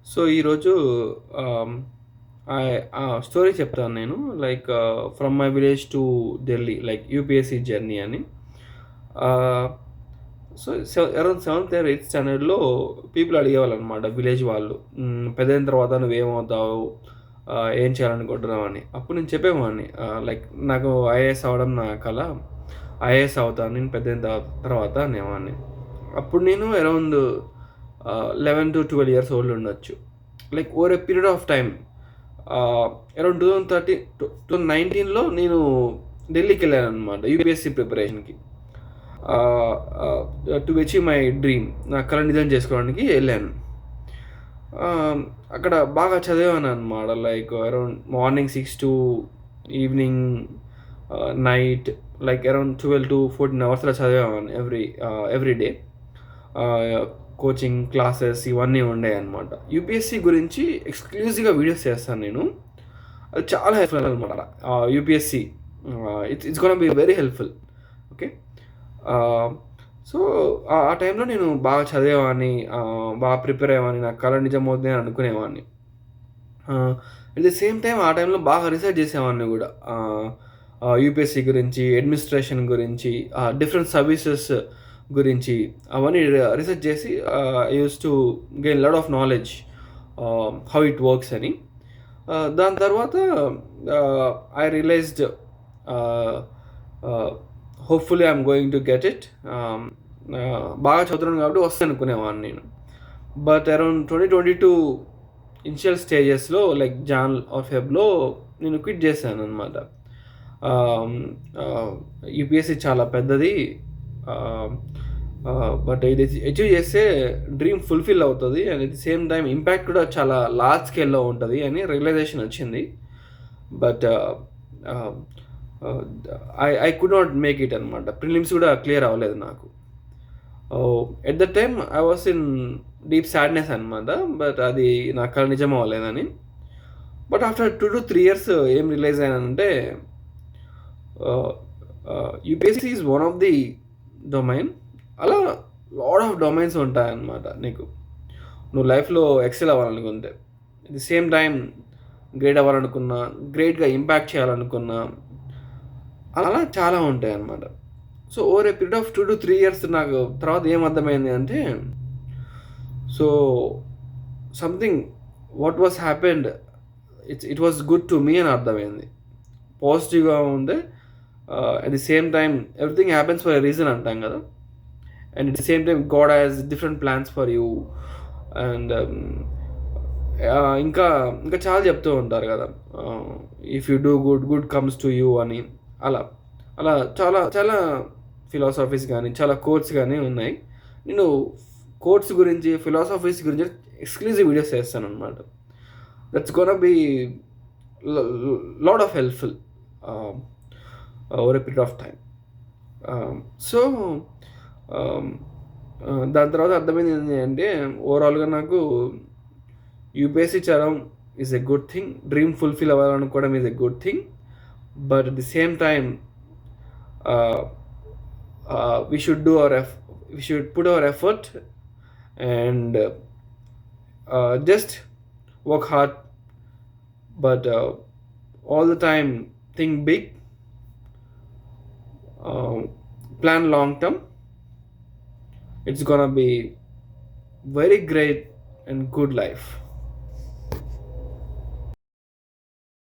So, ఈరోజు ఆహ్, story చెప్తాను నేను. Like from my village to Delhi like UPSC journey అని. Ah, so, around seventh or eighth స్టాండర్డ్‌లో పీపుల్ అడిగేవాళ్ళనమాట విలేజ్ వాళ్ళు. పెద్దయిన తర్వాత నువ్వేమవుతావు? ఏం చేయాలనుకుంటున్నావు అని. అప్పుడు నేను చెప్పేవాడిని లైక్ నాకు ఐఏఎస్ అవ్వడం నా కల. ఐఏఎస్ అవుతాను నేను పెద్దయిన తర్వాత అనేవాడిని. అప్పుడు నేను అరౌండ్ 11-12 ఇయర్స్ ఓల్డ్ ఉండొచ్చు. Like over a period of time around 2019లో నేను ఢిల్లీకెళ్ళాననమాట యూపీఎస్‌సీ ప్రిపరేషన్‌కి. To achieve my dream. నా కల నిజం చేసుకోవడానికి ఎళ్ళాను. అక్కడ బాగా చదివాననమాట. Like around morning 6 to evening night like around 12-14 hours అలా చదివేవాడిని ఎవ్రీ డే. కోచింగ్ క్లాసెస్ ఇవన్నీ ఉండేయన్నమాట. యూపీఎస్‌సీ గురించి ఎక్స్‌క్లూజివ్‌గా వీడియోస్ చేస్తాను నేను. అది చాలా హెల్ప్‌ఫుల్ అనమాట. UPSC it's gonna be very helpful. Okay. ఆహ్, సో, ఆ టైంలో నేను బాగా చదివేవాడిని. బాగా ప్రిపేర్ అయ్యేవాడిని. నా కల నిజమవుద్ది అని అనుకునేవాడిని. ఎట్ ది సేమ్ టైమ్ ఆ టైంలో బాగా రిసర్చ్ చేసేవాడిని గూడా. యూపీఎస్‌సీ గురించి, అడ్మినిస్ట్రేషన్ గురించి, డిఫరెంట్ సర్వీసెస్ గురించి అవన్నీ రిసర్చ్ చేసి I used to gain lot of knowledge how it works అని. దాని తర్వాత I realised hopefully I'm going to get it. బాగా చదువుతున్నాను కాబట్టి వస్తాయనుకునేవాడిని నేను. బట్ అరౌండ్ 2022 ఇనిషియల్ స్టేజెస్‌లో లైక్ జాన్ ఆర్ ఫెబ్‌లో నేను క్విట్ చేశాననమాట. యూపీఎస్‌సీ చాలా పెద్దది. బట్ ఇది అచీవ్ చేస్తే డ్రీమ్ ఫుల్‌ఫిల్ అవుతది. And at the same time impact కూడా చాలా లార్జ్ స్కేల్‌లో ఉంటది అని రియలైజేషన్ వచ్చింది. But I could not make it అనమాట. ప్రిలిమ్స్ కూడా క్లియర్ అవ్వలేదు నాకు. At that time I was in deep sadness అనమాట. బట్ అది నా కల నిజం అవ్వలేదని. బట్ ఆఫ్టర్ 2-3 ఇయర్స్ ఏం రియలైజ్ అయ్యానంటే UPSC is one of the domain. అలా లాట్ ఆఫ్ డొమైన్స్ ఉంటాయన్నమాట నీకు. నువ్వు లైఫ్‌లో ఎక్సెల్ అవ్వాలనుకుంటే. At the same time great అవ్వాలనుకున్నా, గ్రేట్‌గా ఇంపాక్ట్ చేయాలనుకున్నా, అలా చాలా ఉంటాయన్నమాట. So, over a period of 2-3 years నాకు తర్వాత ఏం అర్థమైంది అంటే, so, something what was happened it was good to me అని అర్థమైంది. పాజిటివ్‌గా ఉండే at the same time everything happens for a reason అంటాం కదా! And at the same time God has different plans for you. And ఇంకా ఇంకా చాలా చెప్తూ ఉంటారు కదా! If you do good, good comes to you అని. అలా అలా చాలా చాలా ఫిలాసఫీస్ గానీ, చాలా కోట్స్ గానీ ఉన్నాయి. నేను కోట్స్ గురించి, ఫిలాసఫీస్ గురించి ఎక్స్‌క్లూజివ్ వీడియోస్ చేస్తాననమాట. That's gonna be lot of helpful over a period of time. So, దాని తర్వాత అర్థమైంది ఏంటి అంటే ఓవరాల్‌గా నాకు యూపీఎస్‌సీ చదవడం is a good thing. Dream fulfil అవ్వాలనుకోవడం is a good thing. But at the same time we should do we should put our effort and just work hard, but all the time think big, uh, plan long term. It's gonna be very great and good life.